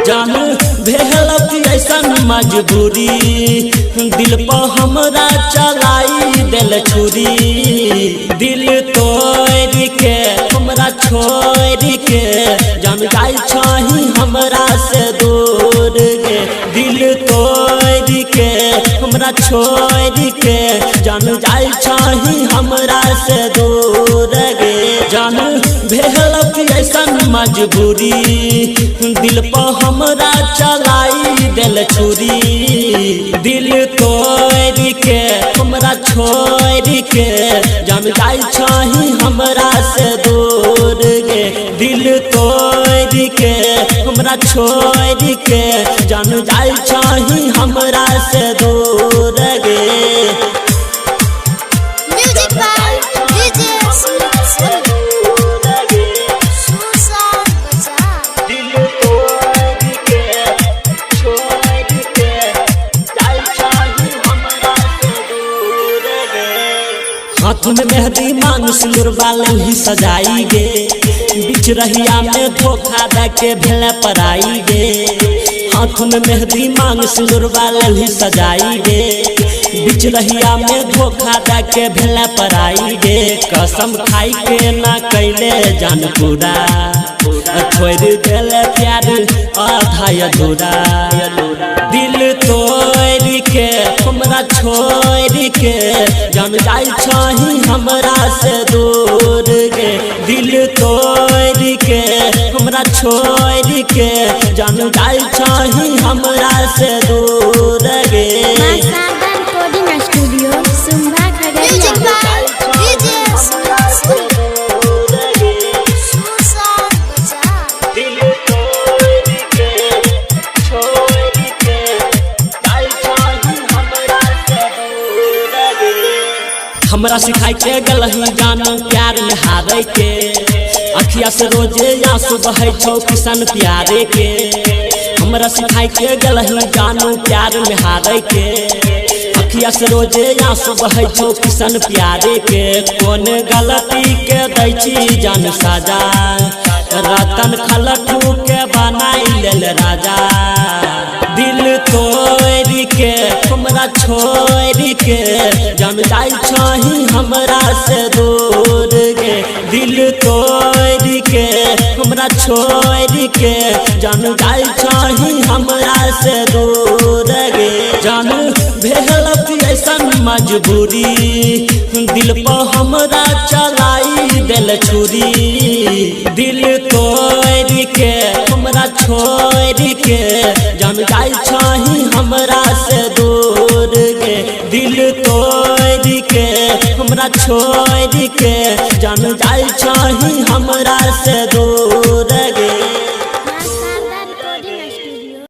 जान भेलक ऐसन मजबूरी दिल पर हमरा चलाई दिल छुरी दिल तोड़ के हमरा छोड़ के जान जाई छही हमरा से दूर गे दिल तोड़ के हमरा छोड़ के जान जाई छही हमरा से दूर गे जान भेलक ऐसन मजबूरी दिल पर हमरा चलाई दिल छुरी दिल तोड़ के हमरा छोड़ के जान जाई छही हमरा से दूर गे दिल तोड़ के हमरा छोड़ के जान जाई छही हमरा से दूर गे। हाथ में मेहंदी मांग सिंदूर बालन ही सजाई गे बीच रहिया में धोखा दे के भेले पराई गे हाथ में मेहंदी मांग सिंदूर बालन ही सजाई गे बीच रहिया में धोखा दे के भेले पराई गे कसम खाई के ना कैले जान पूरा छोड़ देले प्यार आधा अधूरा दिल तोड़ के हमरा छोड़ के जान जाई छही हमरा से दूर गे दिल तोड़ के हमरा छोड़ के जान जाई छही हमरा से दूर गे। हमरा सिखाई के गलही जान प्यार में हारे के अखिया से रोजे आंसू बहे छौ किसान प्यारे के हमरा सिखाई के गलही जान प्यार में हारे के अखिया से रोजे आंसू बहे छौ किसान प्यारे के कौन गलती के दै छी जान साजा रतन खलटू के बनाई लेल राजा दिल तोड़ के हमरा छोड़ के जान जाई छही हमरा से दूर गे दिल तोड़ के हमरा छोड़ के जान जाई छही हमरा से दूर गे जान भेलक ऐसन मजबूरी दिल पर हमरा चलाई दिल छुरी दिल तोड़ के हमरा छोड़ के जान जाई छही हमरा से दूर गे दिल तोड़ के हमरा छोड़ के जान जाई छही हमरा से दूर गे।